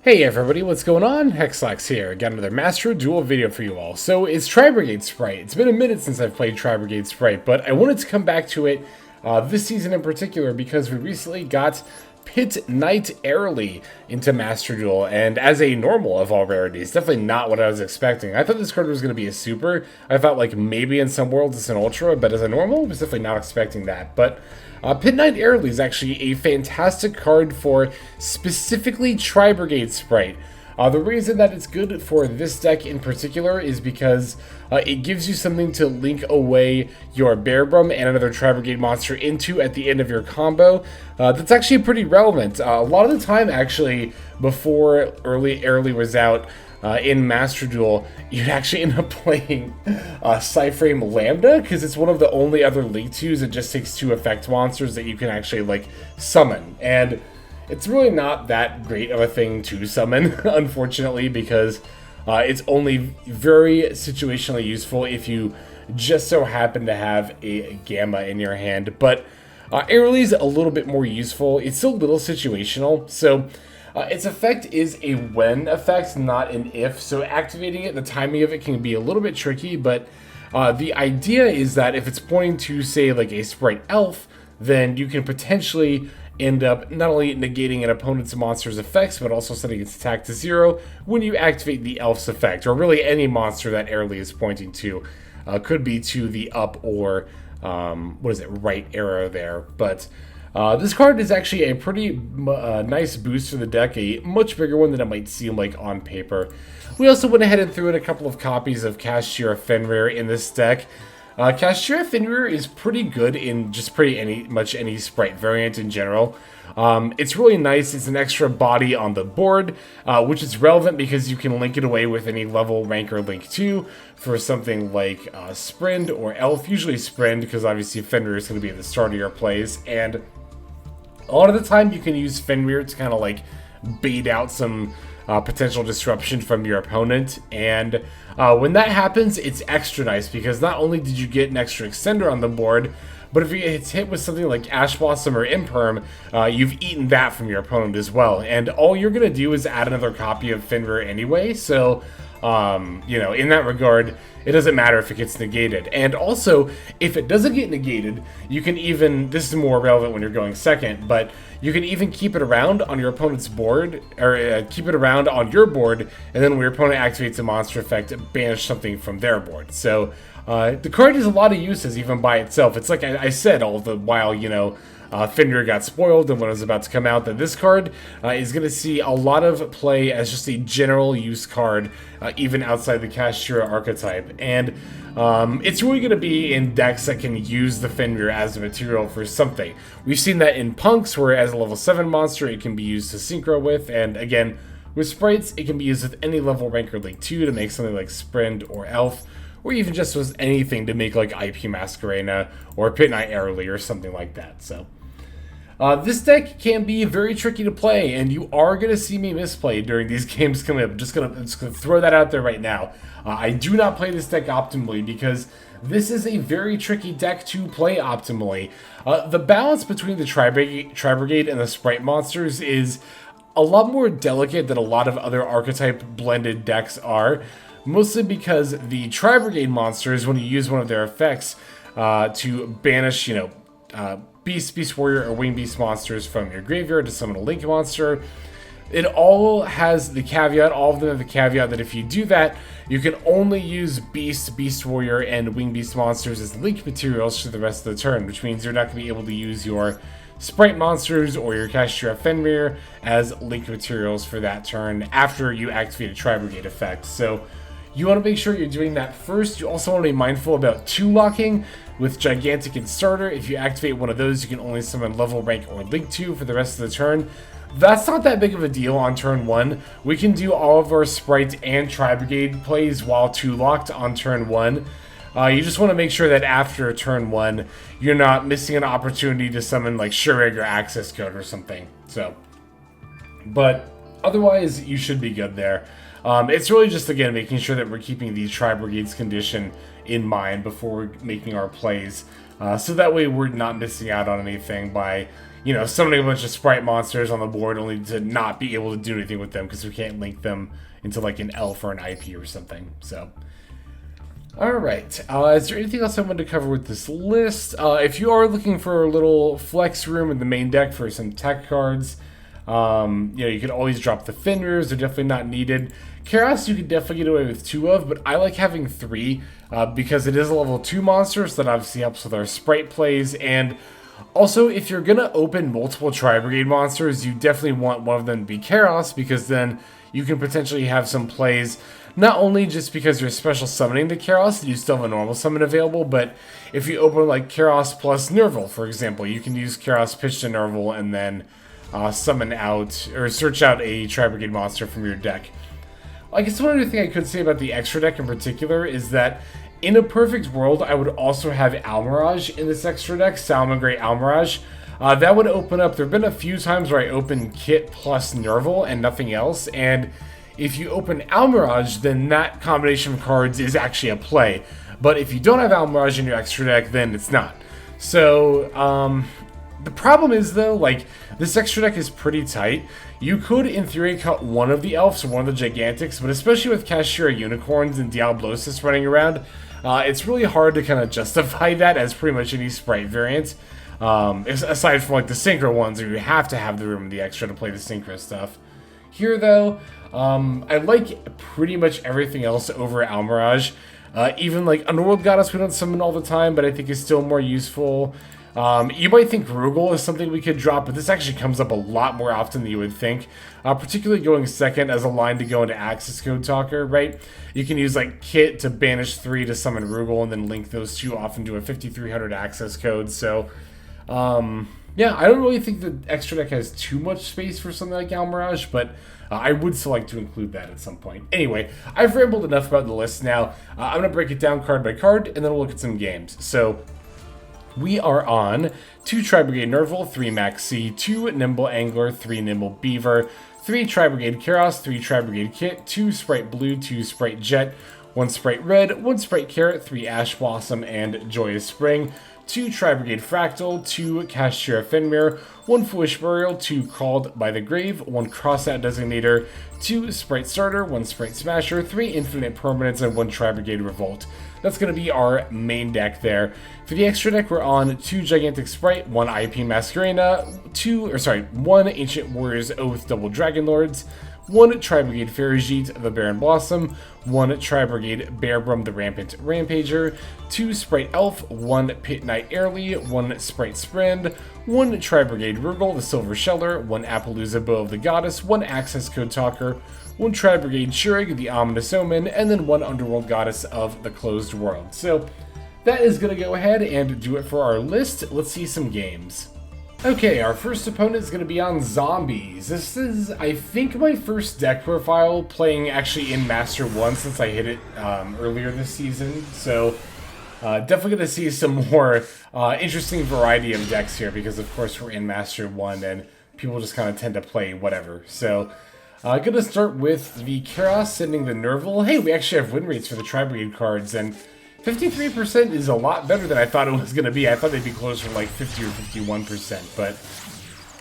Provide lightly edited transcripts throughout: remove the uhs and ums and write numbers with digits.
Hey everybody, what's going on? Hexlax here. Got another Master Duel video for you all. So it's Tri-Brigade Spright. It's been a minute since I've played Tri-Brigade Spright, but I wanted to come back to it this season in particular because we recently got Pitkight Earlie into Master Duel, and as a normal of all rarities, definitely not what I was expecting. I thought this card was going to be a super. I thought like maybe in some worlds it's an ultra, but as a normal, I was definitely not expecting that. But Pitkight Earlie is actually a fantastic card for specifically Tri-Brigade Spright. The reason that it's good for this deck in particular is because it gives you something to link away your Bearbrumm and another Tri-Brigade monster into at the end of your combo. That's actually pretty relevant. A lot of the time, actually, before Earlie was out in Master Duel, you'd actually end up playing Cyframe Lambda, because it's one of the only other Link 2s that just takes 2 effect monsters that you can actually, like, summon. And it's really not that great of a thing to summon, unfortunately, because it's only very situationally useful if you just so happen to have a Gamma in your hand. But Earlie's a little bit more useful. It's still a little situational, so its effect is a when effect, not an if, so activating it, the timing of it can be a little bit tricky, but the idea is that if it's pointing to, say, like a Spright Elf, then you can potentially end up not only negating an opponent's monster's effects, but also setting its attack to 0 when you activate the Elf's effect, or really any monster that Earlie is pointing to. Could be to the up or, right arrow there, but this card is actually a pretty nice boost for the deck, a much bigger one than it might seem like on paper. We also went ahead and threw in a couple of copies of Kashtira Fenrir in this deck. Kashtira Fenrir is pretty good in just much any Spright variant in general. It's really nice. It's an extra body on the board, which is relevant because you can link it away with any level ranker Link 2 for something like Sprint or Elf, usually Sprint, because obviously Fenrir is going to be at the start of your plays, and a lot of the time you can use Fenrir to kind of like bait out some potential disruption from your opponent, and when that happens, it's extra nice because not only did you get an extra extender on the board, but if it's hit with something like Ash Blossom or Imperm, you've eaten that from your opponent as well, and all you're going to do is add another copy of Fenrir anyway, so in that regard, it doesn't matter if it gets negated. And also, if it doesn't get negated, you can even, this is more relevant when you're going second, but you can even keep it around on your opponent's board, or keep it around on your board, and then when your opponent activates a monster effect, banish something from their board. So, the card has a lot of uses even by itself. It's like I said all the while, Fenrir got spoiled, and when it was about to come out, that this card is going to see a lot of play as just a general use card, even outside the Kashtira archetype. And it's really going to be in decks that can use the Fenrir as a material for something. We've seen that in Punks, where as a level 7 monster, it can be used to synchro with, and again, with Sprights, it can be used with any level ranker Link 2 to make something like Sprint or Elf, or even just with anything to make like IP Masquerena or Pitkight Earlie or something like that. So this deck can be very tricky to play, and you are going to see me misplay during these games coming up. I'm just gonna throw that out there right now. I do not play this deck optimally because this is a very tricky deck to play optimally. The balance between the Tri-Brigade and the Spright monsters is a lot more delicate than a lot of other archetype blended decks are, mostly because the Tri-Brigade monsters, when you use one of their effects to banish, Beast Warrior, or Wing Beast monsters from your graveyard to summon a Link monster, it all has the caveat, all of them have the caveat that if you do that, you can only use Beast Warrior, and Wing Beast monsters as Link materials for the rest of the turn, which means you're not going to be able to use your Spright monsters or your Kashtira Fenrir as Link materials for that turn after you activate a Tri-Brigade effect. So you want to make sure you're doing that first. You also want to be mindful about 2-locking with Gigantic and Starter. If you activate one of those, you can only summon level rank or Link 2 for the rest of the turn. That's not that big of a deal on turn 1. We can do all of our Spright and Tri-Brigade plays while 2-locked on turn 1. You just want to make sure that after turn 1, you're not missing an opportunity to summon like Shurig or Accesscode or something. So, but otherwise, you should be good there. It's really just, again, making sure that we're keeping the Tri-Brigade's condition in mind before we're making our plays, so that way we're not missing out on anything by you know, summoning a bunch of Spright monsters on the board only to not be able to do anything with them because we can't link them into like an elf or an IP or something. So, alright, is there anything else I wanted to cover with this list? If you are looking for a little flex room in the main deck for some tech cards, you know, you can always drop the Fenrirs, they're definitely not needed. Kerass you can definitely get away with 2 of, but I like having 3 because it is a level 2 monster, so that obviously helps with our Spright plays. And also, if you're going to open multiple Tri-Brigade monsters, you definitely want one of them to be Kerass, because then you can potentially have some plays, not only just because you're special summoning the Kerass, you still have a normal summon available, but if you open like Kerass plus Nervall, for example, you can use Kerass pitch to Nervall and then summon out, or search out a Tri-Brigade monster from your deck. I guess one other thing I could say about the extra deck in particular is that in a perfect world, I would also have Almirage in this extra deck, Salamangreat Almirage. That would open up, there have been a few times where I open Kitt plus Nervall and nothing else, and if you open Almirage, then that combination of cards is actually a play. But if you don't have Almirage in your extra deck, then it's not. So, the problem is though, like, this extra deck is pretty tight. You could, in theory, cut one of the elves or one of the gigantics, but especially with Kashtira Unicorns and Diablosis running around, it's really hard to kind of justify that as pretty much any Spright variant. Aside from like the Synchro ones, where you have to have the room in the extra to play the Synchro stuff. Here though, I like pretty much everything else over Almirage. Even like Underworld Goddess we don't summon all the time, but I think is still more useful. You might think Rugal is something we could drop, but this actually comes up a lot more often than you would think. Particularly going second as a line to go into Accesscode Talker, right? You can use like Kitt to banish 3 to summon Rugal and then link those 2 off into a 5300 access code. So, yeah, I don't really think the extra deck has too much space for something like Almirage, but I would still like to include that at some point. Anyway, I've rambled enough about the list now. I'm going to break it down card by card, and then we'll look at some games. So, we are on 2 Tri-Brigade Nervall, 3 Maxx, 2 Nimble Angler, 3 Nimble Beaver, 3 Tri-Brigade Kerass, 3 Tri-Brigade Kitt, 2 Spright Blue, 2 Spright Jet, 1 Spright Red, 1 Spright Carrot, 3 Ash Blossom, and Joyous Spring, 2 Tri-Brigade Fraktall, 2 Kashtira Fenrir, 1 Foolish Burial, 2 Called by the Grave, 1 Crossout Designator, 2 Spright Starter, 1 Spright Smasher, 3 Infinite Permanence, and 1 Tri-Brigade Revolt. That's going to be our main deck there. For the extra deck, we're on 2 Gigantic Spright, 1 IP Masquerena, 1 Ancient Warriors Oath Double Dragon Lords, 1 Tri-Brigade Ferrijit, the Barren Blossom, 1 Tri-Brigade Bearbrumm, the Rampant Rampager, 2 Spright Elf, 1 Pitkight Earlie, 1 Spright Smashers, 1 Tri-Brigade Rugal, the Silver Sheller, 1 Apollusa, Bow of the Goddess, 1 Accesscode Talker, 1 Tri-Brigade Shurig, the Ominous Omen, and then 1 Underworld Goddess of the Closed World. So that is going to go ahead and do it for our list. Let's see some games. Okay, our first opponent is going to be on Zombies. This is, I think, my first deck profile playing actually in Master 1 since I hit it earlier this season. So definitely going to see some more interesting variety of decks here because, of course, we're in Master 1 and people just kind of tend to play whatever. So I'm going to start with the Kerass sending the Nervall. Hey, we actually have win rates for the Tri-Brigade cards, and 53% is a lot better than I thought it was going to be. I thought they'd be closer to like 50 or 51%, but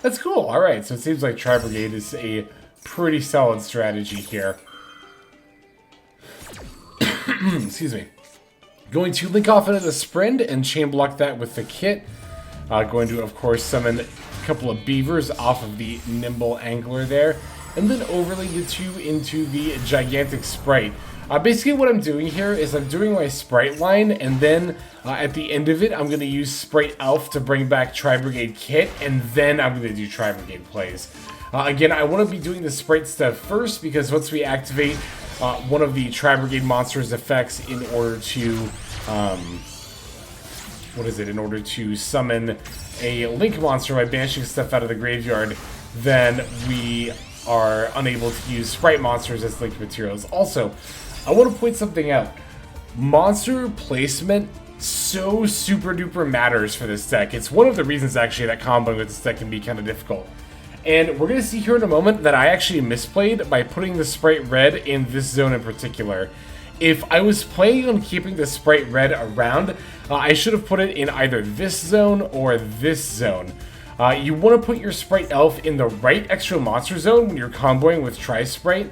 that's cool. All right, so it seems like Tri-Brigade is a pretty solid strategy here. Excuse me. Going to link off into the Sprint and chain block that with the Kitt. Going to, of course, summon a couple of Beavers off of the Nimble Angler there. And then overlay the 2 into the Gigantic Spright. Basically what I'm doing here is I'm doing my Spright line, and then at the end of it, I'm going to use Spright Elf to bring back Tri-Brigade Kitt, and then I'm going to do Tri-Brigade plays. Again, I want to be doing the Spright stuff first, because once we activate one of the Tri-Brigade monsters' effects in order to, in order to summon a Link monster by banishing stuff out of the graveyard, then we are unable to use Spright monsters as linked materials. Also, I want to point something out. Monster placement so super duper matters for this deck. It's one of the reasons actually that comboing with this deck can be kind of difficult. And we're going to see here in a moment that I actually misplayed by putting the Spright Red in this zone in particular. If I was planning on keeping the Spright Red around, I should have put it in either this zone or this zone. You want to put your Spright Elf in the right extra monster zone when you're comboing with Tri-Spright,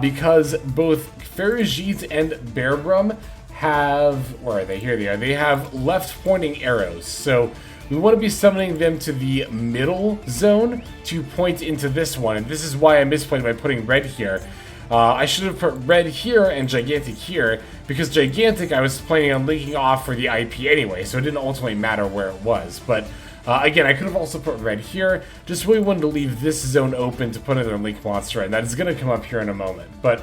because both Ferrijit and Bearbrumm have, where are they? Here they are. They have left pointing arrows. So we want to be summoning them to the middle zone to point into this one. And this is why I misplayed by putting red here. I should have put red here and Gigantic here, because Gigantic I was planning on linking off for the IP anyway, so it didn't ultimately matter where it was. But again, I could have also put red here, just really wanted to leave this zone open to put another link monster in. That is going to come up here in a moment. But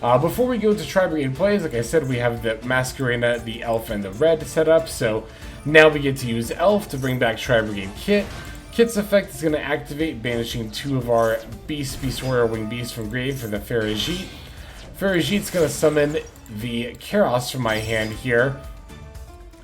before we go to Tri-Brigade plays, like I said, we have the Masquerena, the Elf, and the Red set up. So now we get to use Elf to bring back Tri-Brigade Kitt. Kitt's effect is going to activate, banishing 2 of our Beast Warrior Wing Beasts from grave for the Ferrijit. Ferrijit's going to summon the Kerass from my hand here.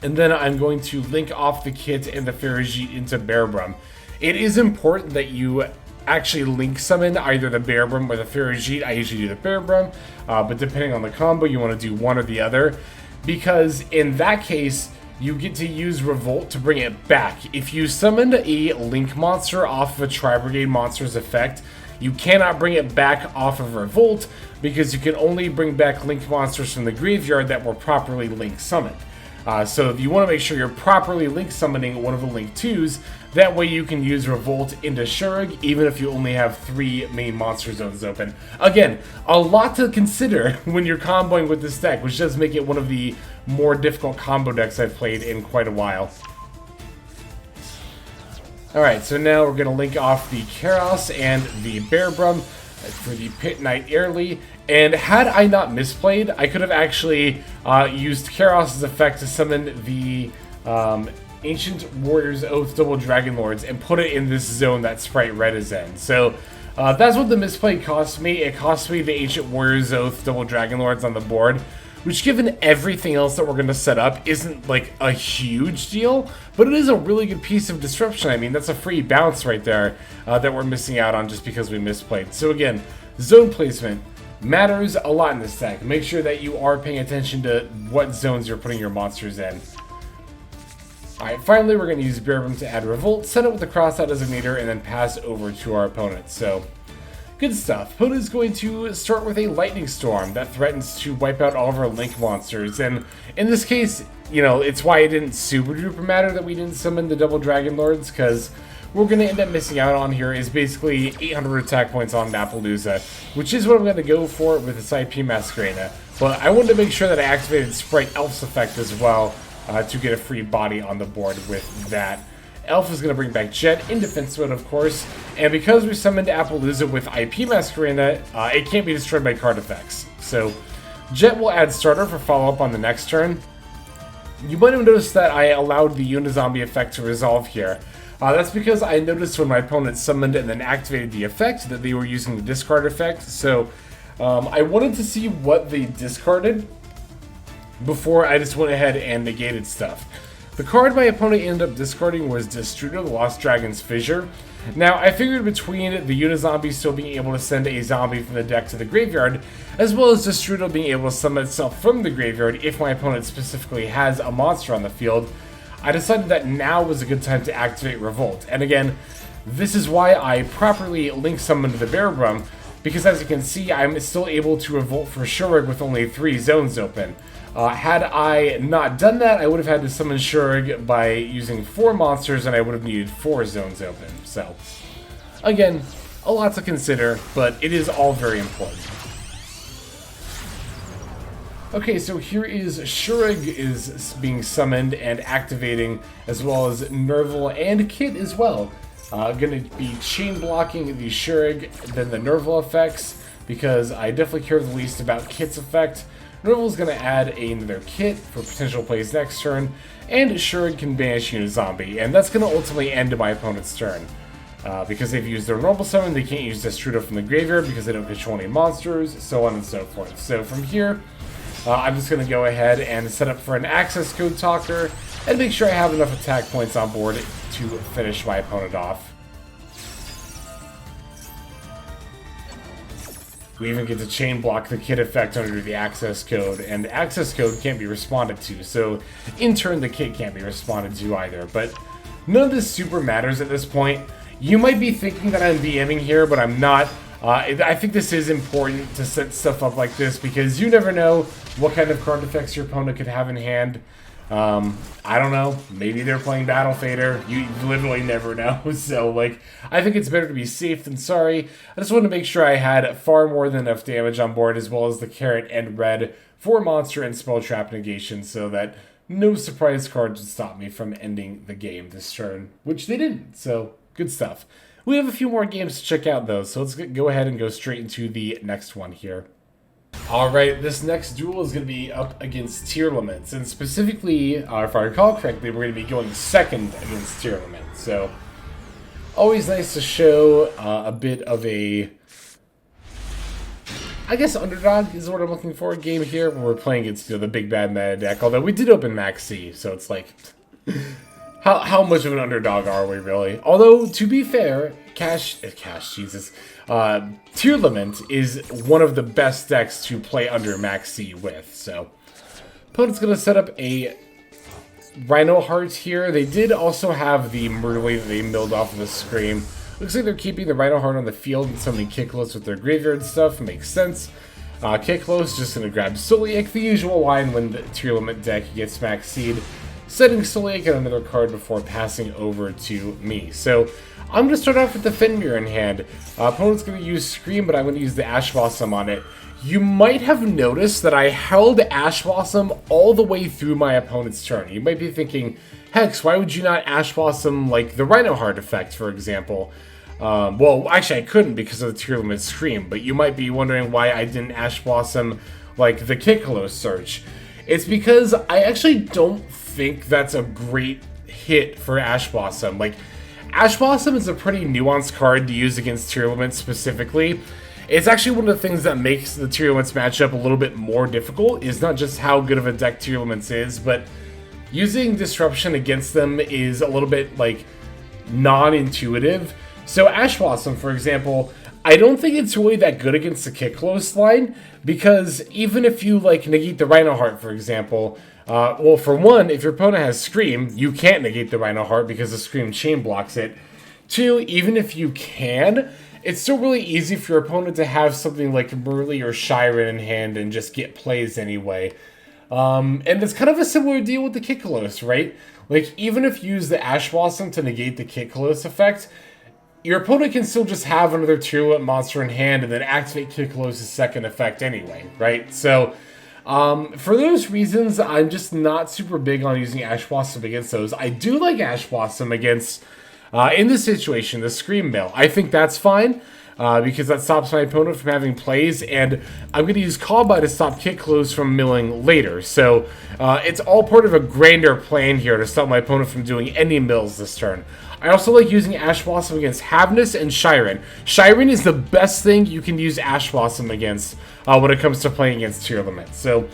And then I'm going to link off the Kitt and the Ferrijit into Bearbrumm. It is important that you actually link summon either the Bearbrumm or the Ferrijit. I usually do the Bearbrumm, but depending on the combo, you want to do one or the other. Because in that case, you get to use Revolt to bring it back. If you summoned a Link monster off of a Tri-Brigade monster's effect, you cannot bring it back off of Revolt, because you can only bring back Link monsters from the graveyard that were properly Link summoned. So if you want to make sure you're properly Link summoning one of the Link 2s, that way you can use Revolt into Shurug, even if you only have 3 main monster zones open. Again, a lot to consider when you're comboing with this deck, which does make it one of the more difficult combo decks I've played in quite a while. Alright, so now we're going to link off the Kerass and the Bearbrumm for the Pitkight Earlie. And had I not misplayed, I could have actually used Kerass's effect to summon the Ancient Warrior's Oath Double Dragon Lords and put it in this zone that Spright Red is in. So that's what the misplay cost me. It cost me the Ancient Warrior's Oath Double Dragon Lords on the board, which, given everything else that we're going to set up, isn't like a huge deal, but it is a really good piece of disruption. I mean, that's a free bounce right there that we're missing out on just because we misplayed. So again, zone placement matters a lot in this deck. Make sure that you are paying attention to what zones you're putting your monsters in. Alright, finally we're going to use Bearbrumm to add Revolt, set it with the Crossout Designator, and then pass over to our opponent. So, good stuff. Opponent is going to start with a Lightning Storm that threatens to wipe out all of our Link monsters. And in this case, you know, it's why it didn't super duper matter that we didn't summon the Double Dragon Lords, because what we're going to end up missing out on here is basically 800 attack points on Apollusa, which is what I'm going to go for with this IP Masquerena. But I wanted to make sure that I activated Spright Elf's effect as well to get a free body on the board with that. Elf is going to bring back Jet in defense mode, of course, and because we summoned Apollusa with IP Masquerena, it can't be destroyed by card effects. So Jet will add Starter for follow-up on the next turn. You might have noticed that I allowed the Unizombie effect to resolve here. That's because I noticed when my opponent summoned and then activated the effect that they were using the discard effect. So I wanted to see what they discarded before I just went ahead and negated stuff. The card my opponent ended up discarding was Destrudo, the Lost Dragon's Fissure. Now, I figured between the Unizombie still being able to send a zombie from the deck to the graveyard, as well as Destrudo being able to summon itself from the graveyard if my opponent specifically has a monster on the field, I decided that now was a good time to activate Revolt. And again, this is why I properly link summoned the Bearbrumm, because as you can see, I'm still able to Revolt for Shurug with only 3 zones open. Had I not done that, I would have had to summon Shurug by using 4 monsters, and I would have needed 4 zones open. So, again, a lot to consider, but it is all very important. Okay, so here is Shurug is being summoned and activating, as well as Nervall and Kitt as well. Going to be chain blocking the Shurug, then the Nervall effects, because I definitely care the least about Kitt's effect. Nervall's going to add another Kitt for potential plays next turn, and Shurug can banish Unizombie, and that's going to ultimately end my opponent's turn. Because they've used their normal summon, they can't use Destrudo from the graveyard because they don't control any monsters, so on and so forth. So from here, I'm just going to go ahead and set up for an Accesscode Talker, and make sure I have enough attack points on board to finish my opponent off. We even get to chain block the Kitt effect under the access code, and access code can't be responded to, so in turn the Kitt can't be responded to either. But none of this super matters at this point. You might be thinking that I'm DMing here, but I'm not. I think this is important to set stuff up like this because you never know what kind of card effects your opponent could have in hand. I don't know. Maybe they're playing Battle Fader. You literally never know. So, like, I think it's better to be safe than sorry. I just wanted to make sure I had far more than enough damage on board, as well as the Carrot and Red for monster and spell trap negation, so that no surprise cards would stop me from ending the game this turn, which they didn't. So, good stuff. We have a few more games to check out, though, so let's go ahead and go straight into the next one here. Alright, this next duel is going to be up against Tearlaments, and specifically, if I recall correctly, we're going to be going second against Tearlaments. So, always nice to show a bit of a, I guess, underdog is what I'm looking for, a game here where we're playing against, you know, the big bad meta deck, although we did open Maxx, so it's like, how much of an underdog are we, really? Although, to be fair, Tearlament is one of the best decks to play under Maxx with, so. Opponent's going to set up a Rhino Heart here. They did also have the Murley that they milled off of the Scream. Looks like they're keeping the Rhino Heart on the field and summoning Kiklos with their graveyard stuff. Makes sense. Kiklos just going to grab Soliak, the usual line when the Tearlament deck gets Maxx. Setting Soliak and another card before passing over to me. So, I'm going to start off with the Fenrir in hand. Opponent's going to use Scream, but I'm going to use the Ash Blossom on it. You might have noticed that I held Ash Blossom all the way through my opponent's turn. You might be thinking, Hex, why would you not Ash Blossom like the Rhino Heart effect, for example? Well, actually I couldn't because of the Tearlament Scream, but you might be wondering why I didn't Ash Blossom like the Kiklos Search. It's because I actually don't think that's a great hit for Ash Blossom. Like, Ash Blossom is a pretty nuanced card to use against Tearlaments specifically. It's actually one of the things that makes the Tearlaments matchup a little bit more difficult, is not just how good of a deck Tearlaments is, but using Disruption against them is a little bit, like, non-intuitive. So Ash Blossom, for example, I don't think it's really that good against the Kiklos line, because even if you, like, negate the Rhino Heart, for example, well, for one, if your opponent has Scream, you can't negate the Rhino Heart because the Scream chain blocks it. Two, even if you can, it's still really easy for your opponent to have something like Murley or Shiren in hand and just get plays anyway. And it's kind of a similar deal with the Kiklos, right? Like, even if you use the Ash Blossom to negate the Kiklos effect, your opponent can still just have another Tearlaments monster in hand and then activate Kiklos' second effect anyway, right? So, for those reasons, I'm just not super big on using Ash Blossom against those. I do like Ash Blossom against, in this situation, the Scream Mill. I think that's fine, because that stops my opponent from having plays, and I'm going to use Callby to stop Kiklos from milling later. So, it's all part of a grander plan here to stop my opponent from doing any mills this turn. I also like using Ash Blossom against Havnus and Shiren. Shiren is the best thing you can use Ash Blossom against when it comes to playing against Tearlaments. So,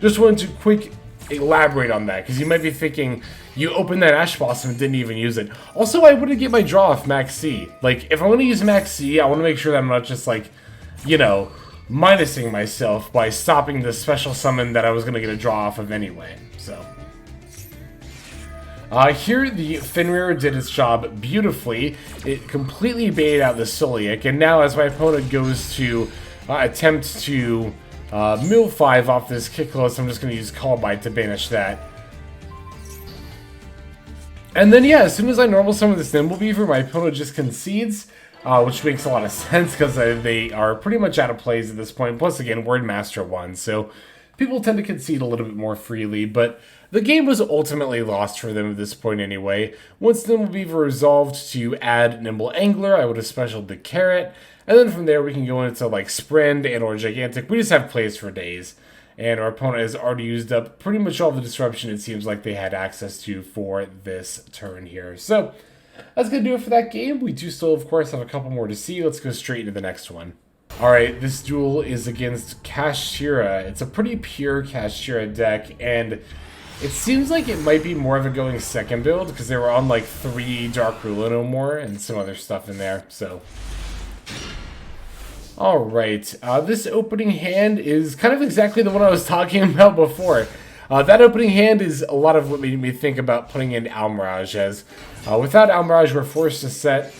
just wanted to quick elaborate on that, because you might be thinking, you opened that Ash Blossom and didn't even use it. Also, I wouldn't get my draw off Maxx. Like, if I want to use Maxx, I want to make sure that I'm not just, like, you know, minusing myself by stopping the special summon that I was going to get a draw off of anyway, so. Here, the Fenrir did its job beautifully. It completely baited out the Soliak, and now as my opponent goes to attempt to mill 5 off this Kiklos, I'm just going to use Callby to banish that. And then, yeah, as soon as I normal summon this Nimble Beaver, my opponent just concedes, which makes a lot of sense because they are pretty much out of plays at this point. Plus, again, Wordmaster won, so people tend to concede a little bit more freely, but the game was ultimately lost for them at this point anyway. Once Nimble Beaver resolved to add Nimble Angler, I would have specialed the Carrot, and then from there we can go into like Sprint and or Gigantic. We just have plays for days, and our opponent has already used up pretty much all the disruption it seems like they had access to for this turn here. So that's going to do it for that game. We do still, of course, have a couple more to see. Let's go straight into the next one. Alright, this duel is against Kashtira. It's a pretty pure Kashtira deck, and it seems like it might be more of a going second build, because they were on like 3 Dark Ruler no more, and some other stuff in there, so. Alright, this opening hand is kind of exactly the one I was talking about before. That opening hand is a lot of what made me think about putting in Almirage, as without Almirage we're forced to set...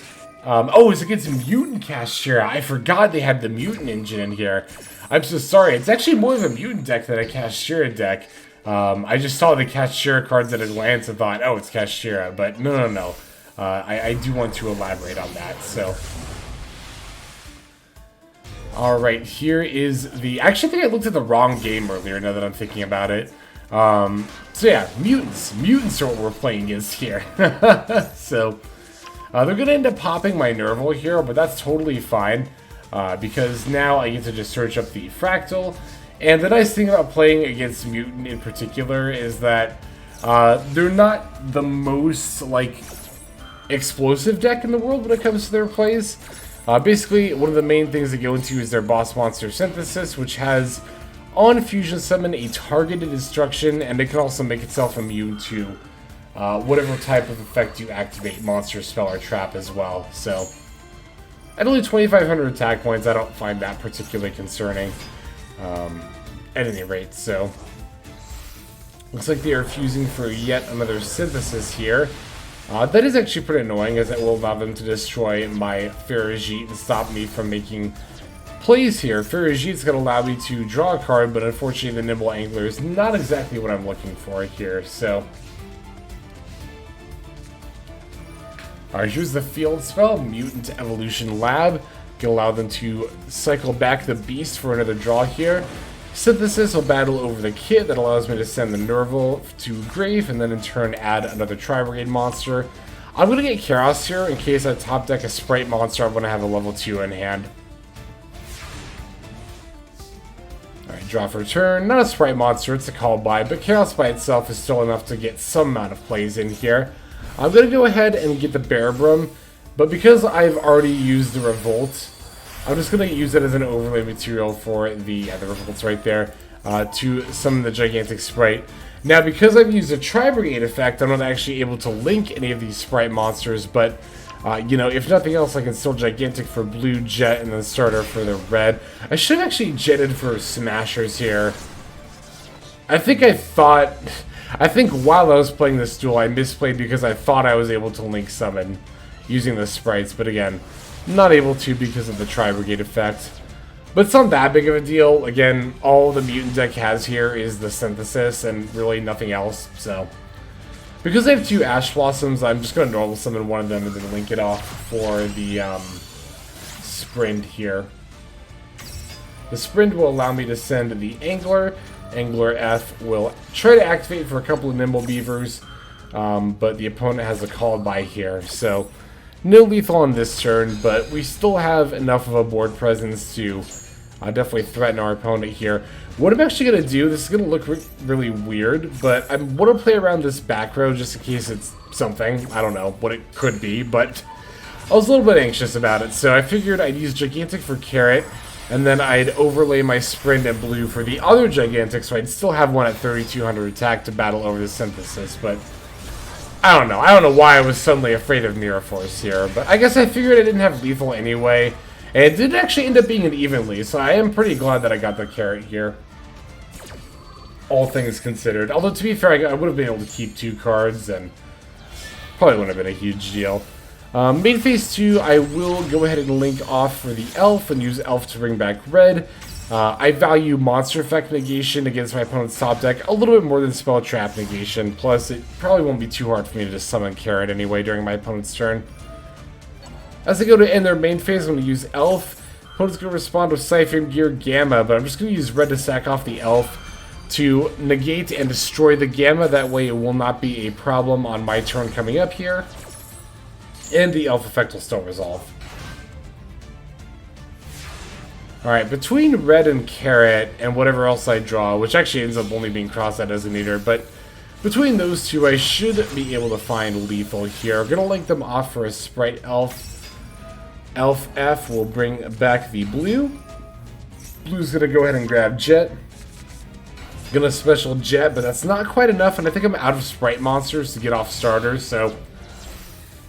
oh, it's against Mutant Kashtira. I forgot they had the Mutant engine in here. I'm so sorry. It's actually more of a Mutant deck than a Kashtira deck. I just saw the Kashtira cards at a glance and thought, oh, it's Kashtira. But no. I do want to elaborate on that, so... Alright, here is the... Actually, I think I looked at the wrong game earlier, now that I'm thinking about it. So yeah, Mutants. Mutants are what we're playing against here. So, they're going to end up popping my Nervall here, but that's totally fine. Because now I get to just search up the Fraktall. And the nice thing about playing against Mutant in particular is that they're not the most, like, explosive deck in the world when it comes to their plays. Basically, one of the main things they go into is their boss monster synthesis, which has on Fusion Summon a targeted destruction, and it can also make itself immune to whatever type of effect you activate, monster, spell, or trap as well. So, at only 2,500 attack points, I don't find that particularly concerning at any rate. So, looks like they are fusing for yet another synthesis here. That is actually pretty annoying, as it will allow them to destroy my Ferrijit and stop me from making plays here. Ferrijit's going to allow me to draw a card, but unfortunately the Nimble Angler is not exactly what I'm looking for here, so... Alright, here's the field spell, Mutant Evolution Lab. Can allow them to cycle back the Beast for another draw here. Synthesis will battle over the Kitt. That allows me to send the Nervall to grave, and then in turn add another Tri-Brigade monster. I'm going to get Kerass here in case I top deck a Spright monster. I want to have a level 2 in hand. Alright, draw for turn. Not a Spright monster, it's a call by, but Kerass by itself is still enough to get some amount of plays in here. I'm going to go ahead and get the Bearbrumm, but because I've already used the Revolt, I'm just going to use it as an overlay material for the Revolts right there to summon the Gigantic Spright. Now, because I've used a Tri-Brigade effect, I'm not actually able to link any of these Spright monsters, but, you know, if nothing else, I can still Gigantic for Blue, Jet, and then Starter for the Red. I should have actually jetted for Smashers here. I think while I was playing this duel, I misplayed because I thought I was able to link summon using the Sprites, but again... Not able to because of the Tri-Brigade effect. But it's not that big of a deal. Again, all the Mutant deck has here is the Synthesis and really nothing else. So, because I have two Ash Blossoms, I'm just going to normal summon one of them and then link it off for the Sprint here. The Sprint will allow me to send the Angler. Angler F will try to activate for a couple of Nimble Beavers, but the opponent has a call by here. So, no lethal on this turn, but we still have enough of a board presence to definitely threaten our opponent here. What I'm actually going to do, this is going to look really weird, but I want to play around this back row just in case it's something. I don't know what it could be, but I was a little bit anxious about it, so I figured I'd use Gigantic for Carrot, and then I'd overlay my Sprint and Blue for the other Gigantic, so I'd still have one at 3,200 attack to battle over the Synthesis, but... I don't know why I was suddenly afraid of Mirror Force here, but I guess I figured I didn't have lethal anyway, and it did actually end up being an evenly, so I am pretty glad that I got the Carrot here. All things considered. Although, to be fair, I would have been able to keep 2 cards, and probably wouldn't have been a huge deal. Main phase 2, I will go ahead and link off for the Elf, and use Elf to bring back Red. I value Monster Effect negation against my opponent's top deck a little bit more than Spell Trap negation, plus it probably won't be too hard for me to just summon Carrot anyway during my opponent's turn. As I go to end their main phase, I'm going to use Elf. Opponent's going to respond with Siphon Gear Gamma, but I'm just going to use Red to sack off the Elf to negate and destroy the Gamma. That way it will not be a problem on my turn coming up here. And the Elf effect will still resolve. Alright, between Red and Carrot and whatever else I draw, which actually ends up only being Crossout Designator, but between those two I should be able to find lethal here. I'm going to link them off for a Spright Elf. Elf F will bring back the Blue. Blue's going to go ahead and grab Jet. Going to special Jet, but that's not quite enough, and I think I'm out of Spright monsters to get off starters, so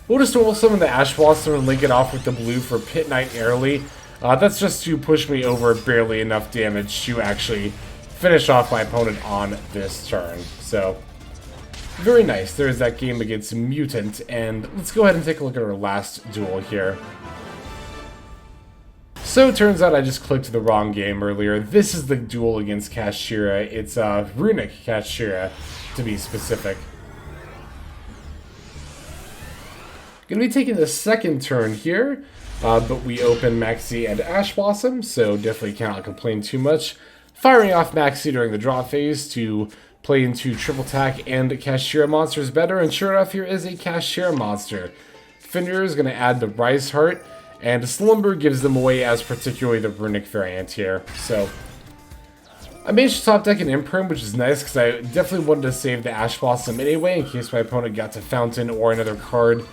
we'll just roll some of the Ash Blossom and link it off with the Blue for Pitkight Earlie. That's just to push me over barely enough damage to actually finish off my opponent on this turn. So, very nice. There's that game against Mutant, and let's go ahead and take a look at our last duel here. So it turns out I just clicked the wrong game earlier. This is the duel against Kashtira. It's Runic Kashtira, to be specific. Gonna be taking the second turn here, but we open Maxx and Ash Blossom, so definitely cannot complain too much. Firing off Maxx during the draw phase to play into triple attack and Kashtira monsters better, and sure enough, here is a Kashtira monster. Fenrir is gonna add the Rise Heart, and Slumber gives them away as particularly the Runic variant here. So I managed to top deck an Imperm, which is nice because I definitely wanted to save the Ash Blossom anyway in case my opponent got to Fountain or another card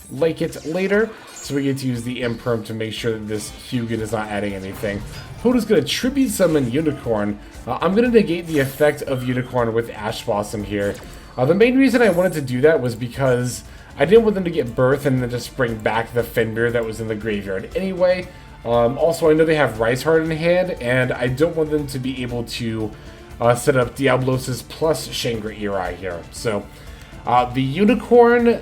like it later. So we get to use the Imperm to make sure that this Hugin is not adding anything. Opponent's going to Tribute Summon Unicorn. I'm going to negate the effect of Unicorn with Ash Blossom here. The main reason I wanted to do that was because I didn't want them to get Birth and then just bring back the Fenrir that was in the graveyard anyway. Also, I know they have Rise Heart in hand, and I don't want them to be able to set up Diablosis plus Shangri-Ira here. So, the Unicorn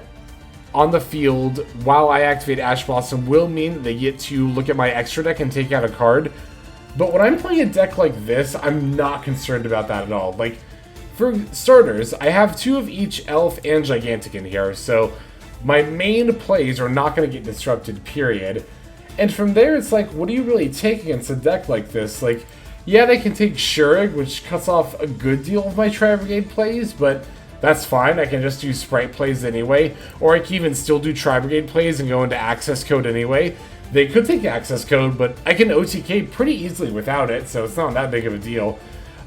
on the field, while I activate Ash Blossom, will mean they get to look at my extra deck and take out a card. But when I'm playing a deck like this, I'm not concerned about that at all. Like, for starters, I have 2 of each Elf and Gigantic in here, so my main plays are not going to get disrupted, period. And from there, it's like, what do you really take against a deck like this? Like, yeah, they can take Shurig, which cuts off a good deal of my Tri-Brigade plays, but that's fine. I can just do Spright plays anyway, or I can even still do Tri-Brigade plays and go into Accesscode anyway. They could take Accesscode, but I can OTK pretty easily without it, so it's not that big of a deal.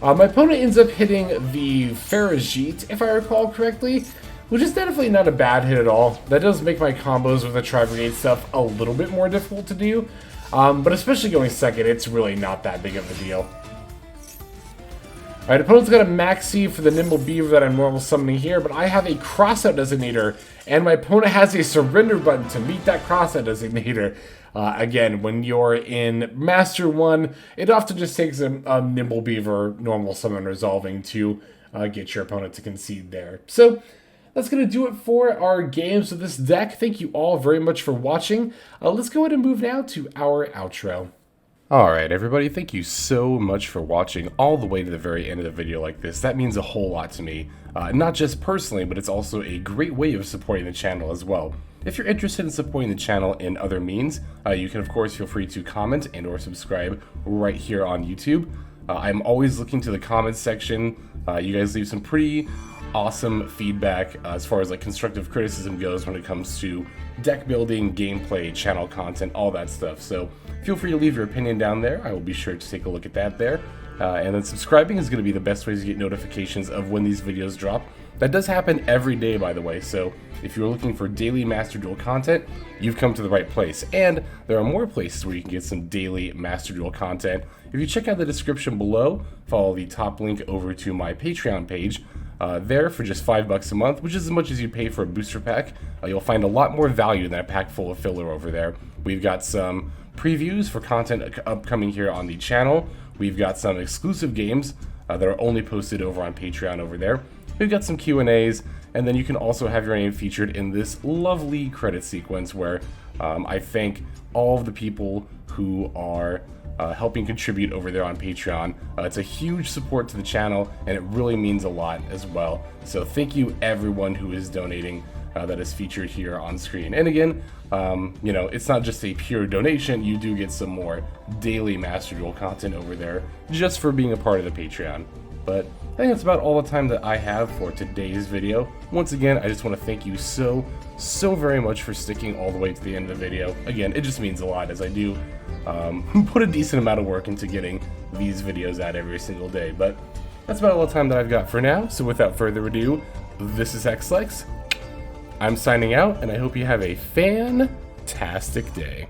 My opponent ends up hitting the Ferrijit, if I recall correctly, which is definitely not a bad hit at all. That does make my combos with the Tri-Brigade stuff a little bit more difficult to do, but especially going second, it's really not that big of a deal. Alright, opponent's got a Maxx for the Nimble Beaver that I'm normal summoning here, but I have a Crossout Designator, and my opponent has a Surrender button to meet that Crossout Designator. Again, when you're in Master 1, it often just takes a Nimble Beaver normal summon resolving to get your opponent to concede there. So, that's going to do it for our games with this deck. Thank you all very much for watching. Let's go ahead and move now to our outro. Alright everybody, thank you so much for watching all the way to the very end of the video like this. That means a whole lot to me. Not just personally, but it's also a great way of supporting the channel as well. If you're interested in supporting the channel in other means, you can of course feel free to comment and or subscribe right here on YouTube. I'm always looking to the comments section. You guys leave some pretty awesome feedback as far as like constructive criticism goes when it comes to deck building, gameplay, channel content, all that stuff. So feel free to leave your opinion down there. I will be sure to take a look at that there. And then subscribing is going to be the best way to get notifications of when these videos drop. That does happen every day, by the way, so if you're looking for daily Master Duel content, you've come to the right place. And there are more places where you can get some daily Master Duel content. If you check out the description below, follow the top link over to my Patreon page. There for just $5 a month, which is as much as you pay for a booster pack. You'll find a lot more value than a pack full of filler over there. We've got some previews for content upcoming here on the channel. We've got some exclusive games that are only posted over on Patreon over there. We've got some Q&As, and then you can also have your name featured in this lovely credit sequence where I thank all of the people who are helping contribute over there on Patreon. It's a huge support to the channel, and it really means a lot as well. So thank you everyone who is donating that is featured here on screen. And again, you know, it's not just a pure donation. You do get some more daily Master Duel content over there just for being a part of the Patreon. But I think that's about all the time that I have for today's video. Once again, I just want to thank you so very much for sticking all the way to the end of the video. Again, it just means a lot as I do put a decent amount of work into getting these videos out every single day. But that's about all the time that I've got for now. So without further ado, this is Xlex. I'm signing out, and I hope you have a fantastic day.